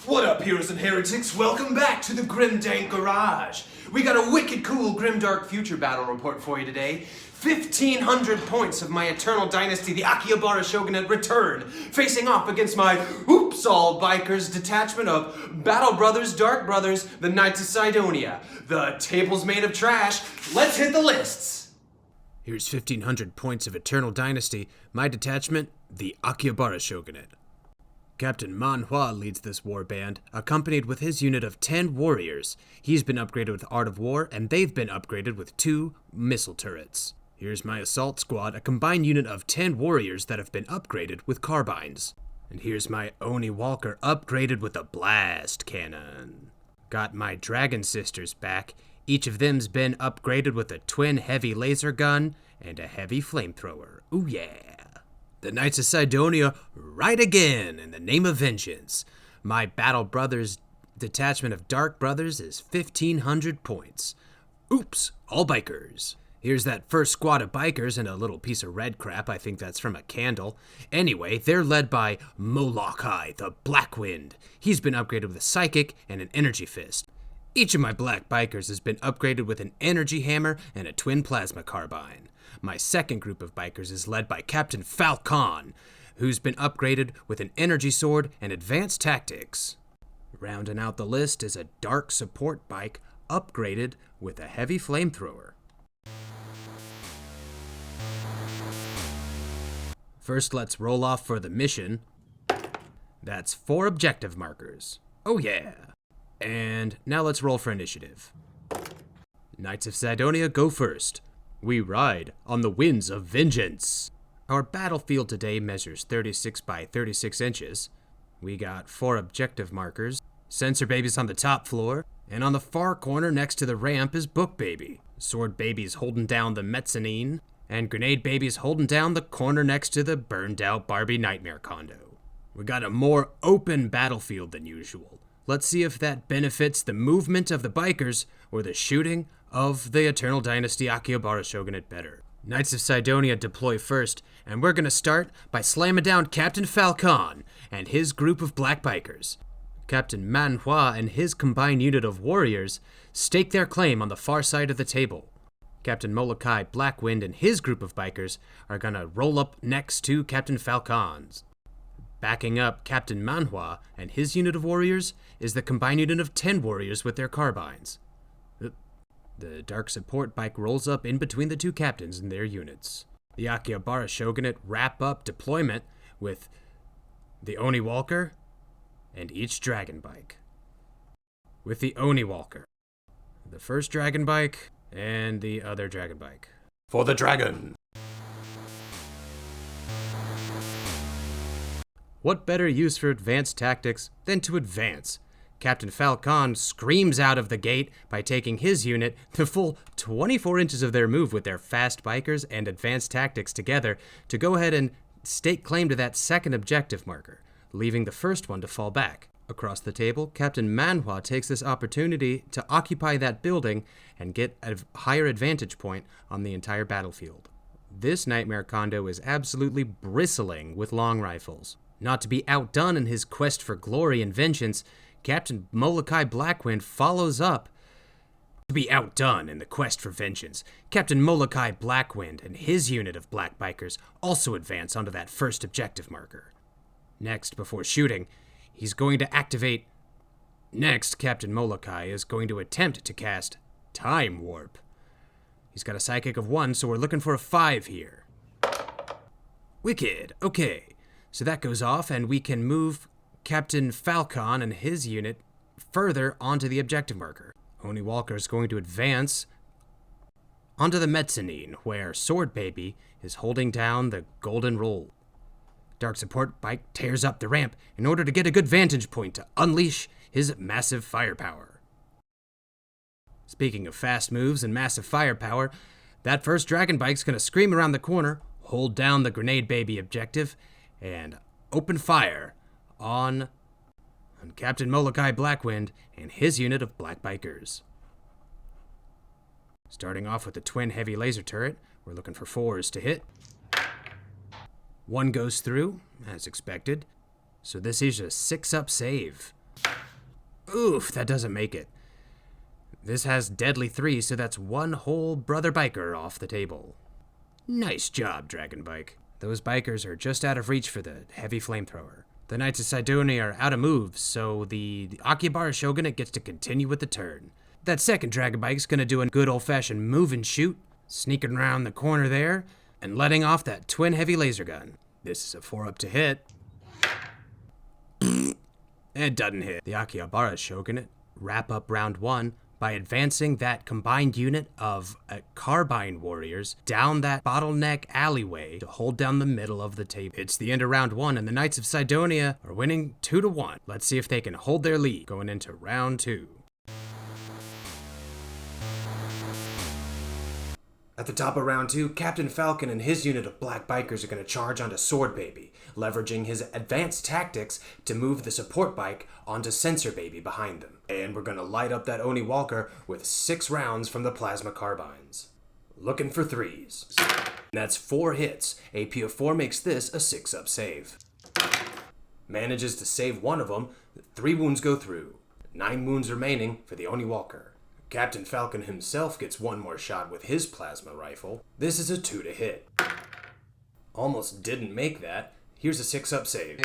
What up, heroes and heretics? Welcome back to the Grimdank Garage. We got a wicked cool Grimdark Future battle report for you today. 1,500 points of my eternal dynasty, the Akihabara Shogunate, return, facing off against my Oops All Bikers detachment of Battle Brothers, Dark Brothers, the Knights of Cydonia. The table's made of trash. Let's hit the lists. Here's 1,500 points of eternal dynasty, my detachment, the Akihabara Shogunate. Captain Man-Hwa leads this warband, accompanied with his unit of 10 warriors. He's been upgraded with Art of War, and they've been upgraded with 2 missile turrets. Here's my assault squad, a combined unit of 10 warriors that have been upgraded with carbines. And here's my Oni Walker, upgraded with a blast cannon. Got my Dragon Sisters back. Each of them's been upgraded with a twin heavy laser gun and a heavy flamethrower. Ooh yeah. The Knights of Cydonia right again in the name of vengeance. My Battle Brothers detachment of Dark Brothers is 1,500 points. Oops, all bikers. Here's that first squad of bikers and a little piece of red crap. I think that's from a candle. Anyway, they're led by Molochai the Blackwind. He's been upgraded with a psychic and an energy fist. Each of my black bikers has been upgraded with an energy hammer and a twin plasma carbine. My second group of bikers is led by Captain Faal-Khan, who's been upgraded with an energy sword and advanced tactics. Rounding out the list is a dark support bike upgraded with a heavy flamethrower. First, let's roll off for the mission. That's 4 objective markers. Oh yeah! And now let's roll for initiative. Knights of Cydonia go first. We ride on the winds of vengeance. Our battlefield today measures 36 by 36 inches. We got 4 objective markers. Sensor Baby's on the top floor, and on the far corner next to the ramp is Book Baby. Sword Baby's holding down the mezzanine, and Grenade Baby's holding down the corner next to the burned out Barbie Nightmare condo. We got a more open battlefield than usual. Let's see if that benefits the movement of the bikers or the shooting of the Eternal Dynasty Akihabara Shogunate better. Knights of Cydonia deploy first, and we're gonna start by slamming down Captain Faal-Khan and his group of black bikers. Captain Man-Hwa and his combined unit of warriors stake their claim on the far side of the table. Captain Molochai Blackwind and his group of bikers are gonna roll up next to Captain Faal-Khan's. Backing up Captain Man-Hwa and his unit of warriors is the combined unit of 10 warriors with their carbines. The dark support bike rolls up in between the 2 captains and their units. The Akihabara Shogunate wrap up deployment with the Oni Walker and each dragon bike. With the Oni Walker, the first dragon bike and the other dragon bike. For the dragon! What better use for advanced tactics than to advance? Captain Faal-Khan screams out of the gate by taking his unit the full 24 inches of their move with their fast bikers and advanced tactics together to go ahead and stake claim to that second objective marker, leaving the first one to fall back. Across the table, Captain Man-Hwa takes this opportunity to occupy that building and get a higher advantage point on the entire battlefield. This Nightmare condo is absolutely bristling with long rifles. Not to be outdone in his quest for glory and vengeance, Captain Molochai Blackwind follows up. To be outdone in the quest for vengeance, Captain Molochai Blackwind and his unit of black bikers also advance onto that first objective marker. Next, before shooting, he's going to activate. Next, Captain Molochai is going to attempt to cast Time Warp. He's got a psychic of 1, so we're looking for a 5 here. Wicked, okay. So that goes off, and we can move Captain Faal-Khan and his unit further onto the objective marker. Oni Walker is going to advance onto the mezzanine, where Sword Baby is holding down the golden roll. Dark Support Bike tears up the ramp in order to get a good vantage point to unleash his massive firepower. Speaking of fast moves and massive firepower, that first Dragon Bike's gonna scream around the corner, hold down the Grenade Baby objective, and open fire on Captain Molochai Blackwind and his unit of black bikers. Starting off with the twin heavy laser turret, we're looking for 4s to hit. 1 goes through, as expected, so this is a 6-up save. Oof, that doesn't make it. This has deadly 3, so that's one whole brother biker off the table. Nice job, Dragon Bike. Those bikers are just out of reach for the heavy flamethrower. The Knights of Cydonia are out of moves, so the Akihabara Shogunate gets to continue with the turn. That second Dragon Bike's gonna do a good old-fashioned move and shoot, sneaking around the corner there, and letting off that twin heavy laser gun. This is a 4-up to hit. It doesn't hit. The Akihabara Shogunate wrap up round 1 by advancing that combined unit of carbine warriors down that bottleneck alleyway to hold down the middle of the table. It's the end of round 1, and the Knights of Cydonia are winning 2-1. Let's see if they can hold their lead going into round 2. At the top of round 2, Captain Faal-Khan and his unit of black bikers are going to charge onto Sword Baby, leveraging his advanced tactics to move the support bike onto Sensor Baby behind them. And we're going to light up that Oni Walker with 6 rounds from the plasma carbines. Looking for 3s. That's 4 hits. AP of 4 makes this a 6-up save. Manages to save one of them. 3 wounds go through. 9 wounds remaining for the Oni Walker. Captain Faal-Khan himself gets one more shot with his plasma rifle. This is a 2 to hit. Almost didn't make that. Here's a 6-up save.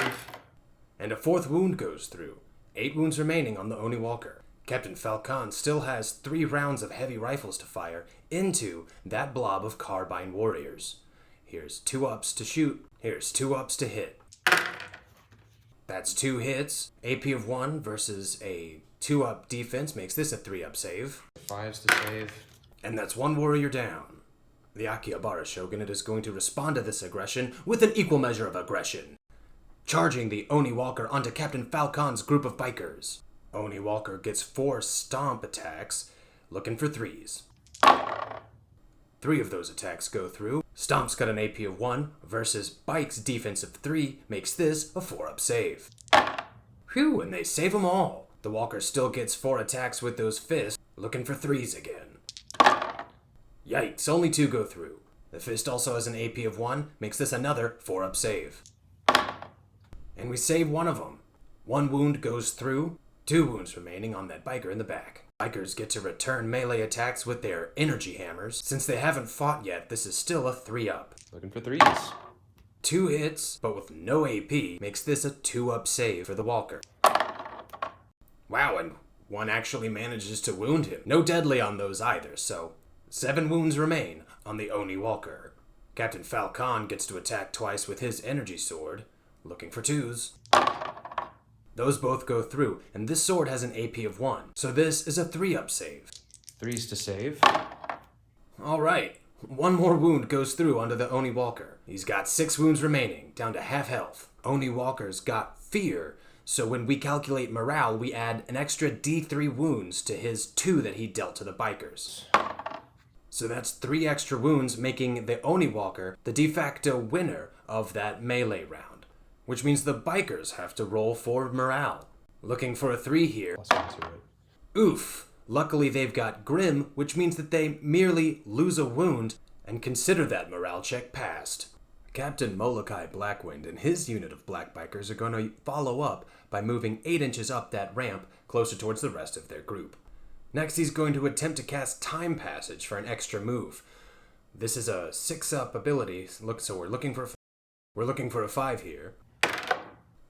And a 4th wound goes through. 8 wounds remaining on the Oni Walker. Captain Faal-Khan still has 3 rounds of heavy rifles to fire into that blob of carbine warriors. Here's 2 ups to shoot. Here's 2 ups to hit. That's 2 hits. AP of 1 versus a 2-up defense makes this a 3-up save. 5s to save. And that's 1 warrior down. The Akihabara Shogunate is going to respond to this aggression with an equal measure of aggression, charging the Oni Walker onto Captain Faal-Khan's group of bikers. Oni Walker gets 4 stomp attacks, looking for 3s. 3 of those attacks go through. Stomp's got an AP of 1 versus Bike's defense of 3 makes this a 4-up save. Phew, and they save them all. The Walker still gets 4 attacks with those fists, looking for 3s again. Yikes, only 2 go through. The fist also has an AP of 1, makes this another 4-up save. And we save one of them. 1 wound goes through, 2 wounds remaining on that biker in the back. Bikers get to return melee attacks with their energy hammers. Since they haven't fought yet, this is still a 3-up. Looking for 3s. 2 hits, but with no AP, makes this a 2-up save for the Walker. Wow, and 1 actually manages to wound him. No deadly on those either, so 7 wounds remain on the Oni Walker. Captain Faal-Khan gets to attack twice with his energy sword, looking for 2s. Those both go through, and this sword has an AP of 1, so this is a 3-up save. 3s to save. Alright, 1 more wound goes through onto the Oni Walker. He's got 6 wounds remaining, down to half health. Oni Walker's got fear, so when we calculate morale, we add an extra D3 wounds to his 2 that he dealt to the bikers. So that's 3 extra wounds, making the Oni Walker the de facto winner of that melee round, which means the bikers have to roll for morale. Looking for a 3 here. +1 to it. Oof! Luckily they've got Grim, which means that they merely lose a wound and consider that morale check passed. Captain Molochai Blackwind and his unit of black bikers are going to follow up by moving 8 inches up that ramp closer towards the rest of their group. Next, he's going to attempt to cast Time Passage for an extra move. This is a 6-up ability, so we're looking for a 5 here.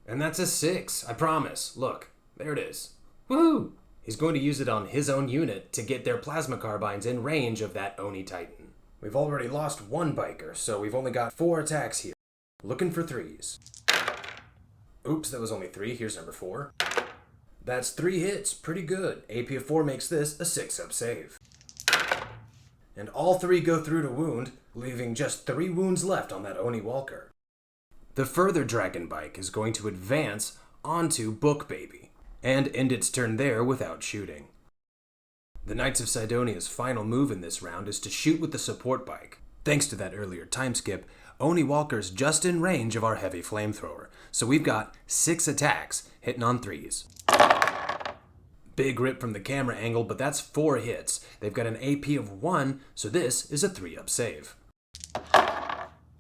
And that's a 6, I promise. Look, there it is. Woohoo! He's going to use it on his own unit to get their plasma carbines in range of that Oni Titan. We've already lost 1 biker, so we've only got 4 attacks here. Looking for 3s. Oops, that was only 3. Here's number 4. That's 3 hits. Pretty good. AP of 4 makes this a 6-up save. And all 3 go through to wound, leaving just 3 wounds left on that Oni Walker. The further Dragon Bike is going to advance onto Book Baby, and end its turn there without shooting. The Knights of Cydonia's final move in this round is to shoot with the support bike. Thanks to that earlier time skip, Oni Walker's just in range of our heavy flamethrower, so we've got 6 attacks hitting on 3s. Big rip from the camera angle, but that's 4 hits. They've got an AP of 1, so this is a 3-up save.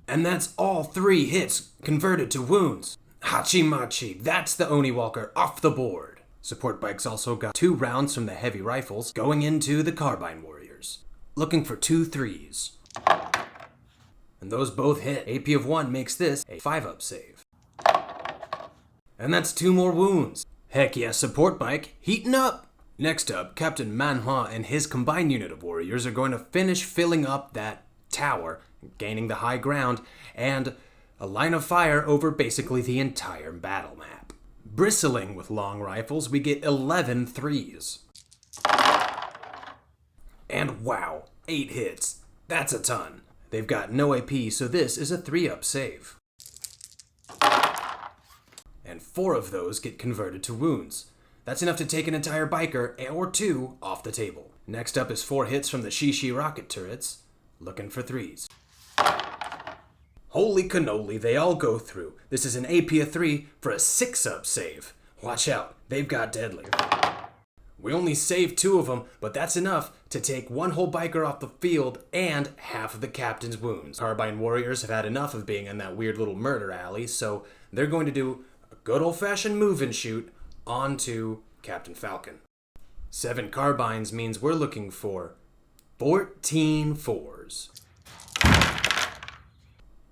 And that's all 3 hits converted to wounds. Hachi Machi, that's the Oni Walker off the board. Support bikes also got 2 rounds from the heavy rifles going into the carbine warriors. Looking for 2 threes. And those both hit. AP of 1 makes this a 5-up save. And that's 2 more wounds. Heck yeah, support bike, heating up! Next up, Captain Man-Hwa and his combined unit of warriors are going to finish filling up that tower, gaining the high ground, and a line of fire over basically the entire battle map. Bristling with long rifles, we get 11 threes. And wow, 8 hits. That's a ton. They've got no AP, so this is a 3-up save. And 4 of those get converted to wounds. That's enough to take an entire biker, or 2, off the table. Next up is 4 hits from the Shishi rocket turrets. Looking for 3s. Holy cannoli, they all go through. This is an AP of 3 for a 6-up save. Watch out, they've got deadly. We only saved 2 of them, but that's enough to take 1 whole biker off the field and half of the captain's wounds. Carbine warriors have had enough of being in that weird little murder alley, so they're going to do a good old-fashioned move and shoot onto Captain Falcon. 7 carbines means we're looking for 14 fours.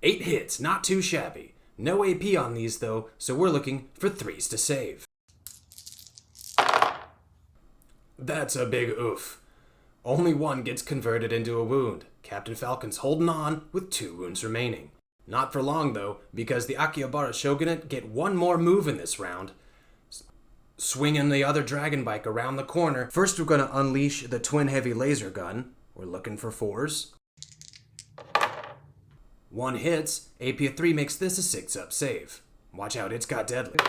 8 hits, not too shabby. No AP on these though, so we're looking for 3s to save. That's a big oof. Only 1 gets converted into a wound. Captain Falcon's holding on with 2 wounds remaining. Not for long though, because the Akihabara Shogunate get 1 more move in this round. Swinging the other dragon bike around the corner. First we're going to unleash the twin heavy laser gun. We're looking for 4s. 1 hits, AP of 3 makes this a 6-up save. Watch out, it's got deadly.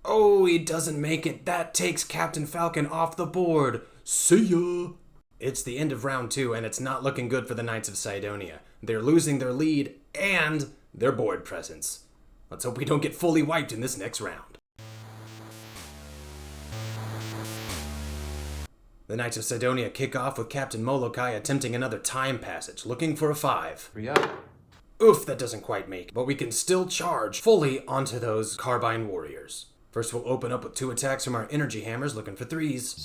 Oh, he doesn't make it. That takes Captain Falcon off the board. See ya! It's the end of round 2, and it's not looking good for the Knights of Cydonia. They're losing their lead and their board presence. Let's hope we don't get fully wiped in this next round. The Knights of Cydonia kick off with Captain Molochai attempting another time passage, looking for a 5. 3-up. Oof, that doesn't quite make it, but we can still charge fully onto those carbine warriors. First we'll open up with 2 attacks from our energy hammers, looking for 3s.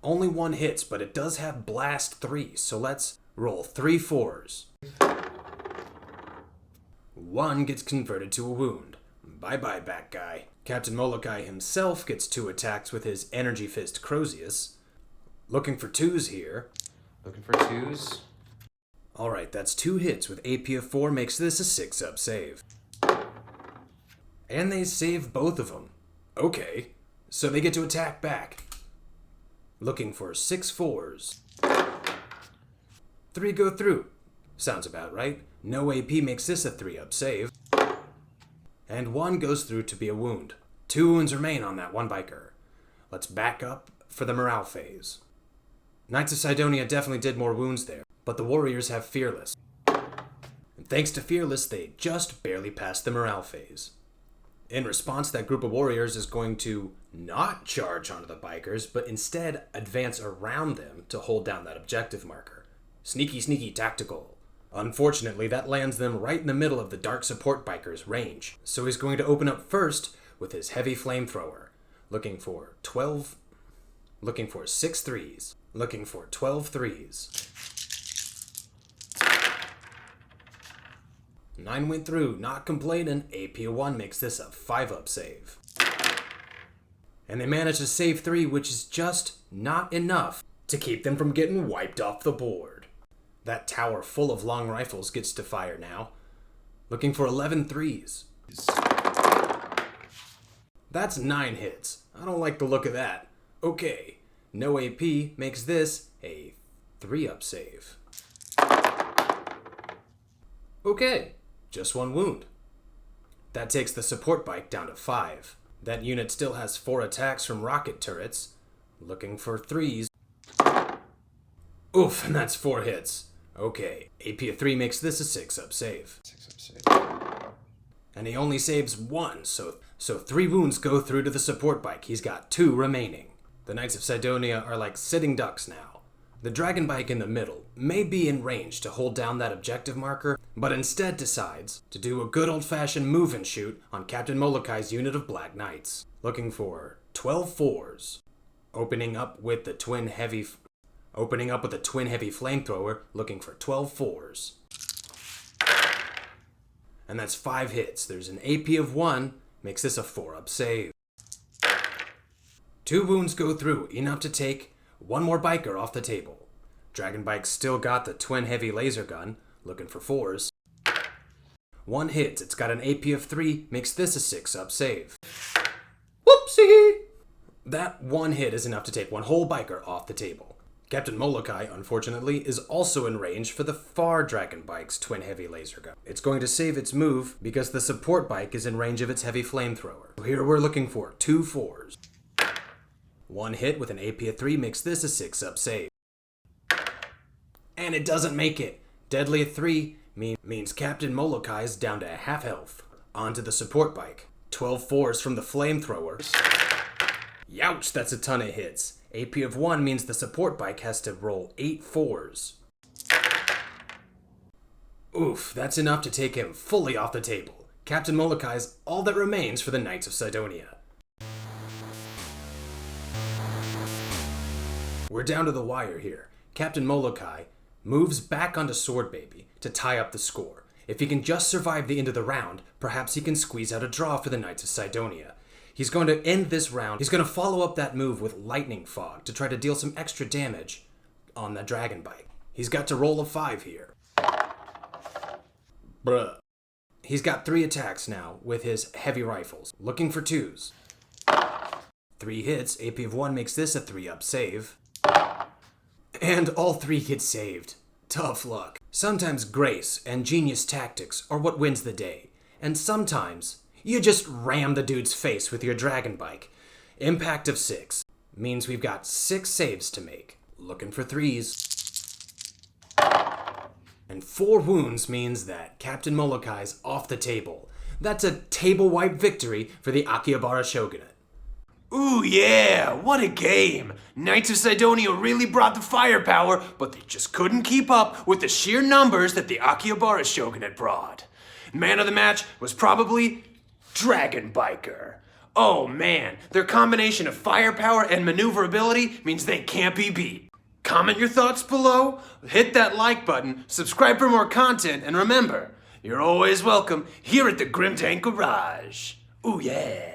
Only 1 hits, but it does have blast 3, so let's roll 3 4s. 1 gets converted to a wound. Bye-bye, back guy. Captain Molochai himself gets 2 attacks with his energy fist Crozius. Looking for 2s here. Looking for 2s. Alright, that's 2 hits with AP of 4 makes this a 6-up save. And they save both of them. Okay, so they get to attack back. Looking for 6 4s. 3 go through. Sounds about right. No AP makes this a 3-up save. And 1 goes through to be a wound. 2 wounds remain on that 1 biker. Let's back up for the morale phase. Knights of Cydonia definitely did more wounds there, but the warriors have Fearless. And thanks to Fearless, they just barely passed the morale phase. In response, that group of warriors is going to not charge onto the bikers, but instead advance around them to hold down that objective marker. Sneaky, sneaky tactical. Unfortunately, that lands them right in the middle of the dark support biker's range. So he's going to open up first with his heavy flamethrower. Looking for 6 threes. Looking for 12 threes. 9 went through, not complaining. AP 1 makes this a 5-up save. And they managed to save 3, which is just not enough to keep them from getting wiped off the board. That tower full of long rifles gets to fire now. Looking for 11 threes. That's 9 hits. I don't like the look of that. Okay, no AP makes this a 3-up save. Okay, just 1 wound. That takes the support bike down to 5. That unit still has 4 attacks from rocket turrets. Looking for 3s. Oof, and that's 4 hits. Okay, AP of 3 makes this a 6-up save. 6-up save. And he only saves 1, so 3 wounds go through to the support bike. He's got 2 remaining. The Knights of Cydonia are like sitting ducks now. The dragon bike in the middle may be in range to hold down that objective marker, but instead decides to do a good old-fashioned move and shoot on Captain Molochai's unit of Black Knights. Looking for 12 fours. Opening up with the twin heavy flamethrower, looking for 12 fours. And that's 5 hits. There's an AP of 1, makes this a 4-up save. 2 wounds go through, enough to take 1 more biker off the table. Dragon Bike's still got the twin heavy laser gun, looking for 4s. 1 hits, it's got an AP of 3, makes this a 6-up save. Whoopsie! That 1 hit is enough to take 1 whole biker off the table. Captain Molochai, unfortunately, is also in range for the far Dragon Bike's twin heavy laser gun. It's going to save its move because the support bike is in range of its heavy flamethrower. So here we're looking for 2 4s. 1 hit with an AP of 3 makes this a 6-up save. And it doesn't make it. Deadly of 3 means Captain Molochai is down to half health. Onto the support bike. 12 4s from the flamethrower. Youch, that's a ton of hits. AP of 1 means the support bike has to roll 8 4s. Oof, that's enough to take him fully off the table. Captain Molochai is all that remains for the Knights of Cydonia. We're down to the wire here. Captain Molochai moves back onto Sword Baby to tie up the score. If he can just survive the end of the round, perhaps he can squeeze out a draw for the Knights of Cydonia. He's going to end this round. He's going to follow up that move with Lightning Fog to try to deal some extra damage on the Dragon Bike. He's got to roll a 5 here. Bruh. He's got 3 attacks now with his heavy rifles, looking for 2s. 3 hits, AP of 1 makes this a 3-up save. And all 3 get saved. Tough luck. Sometimes grace and genius tactics are what wins the day. And sometimes you just ram the dude's face with your Dragon Bike. Impact of 6 means we've got 6 saves to make. Looking for 3s. And 4 wounds means that Captain Molochai's off the table. That's a table wipe victory for the Akihabara Shogunate. Ooh yeah, what a game! Knights of Cydonia really brought the firepower, but they just couldn't keep up with the sheer numbers that the Akihabara Shogunate brought. Man of the match was probably Dragon Biker. Oh man, their combination of firepower and maneuverability means they can't be beat. Comment your thoughts below, hit that like button, subscribe for more content, and remember, you're always welcome here at the Grimdank Garage. Ooh yeah.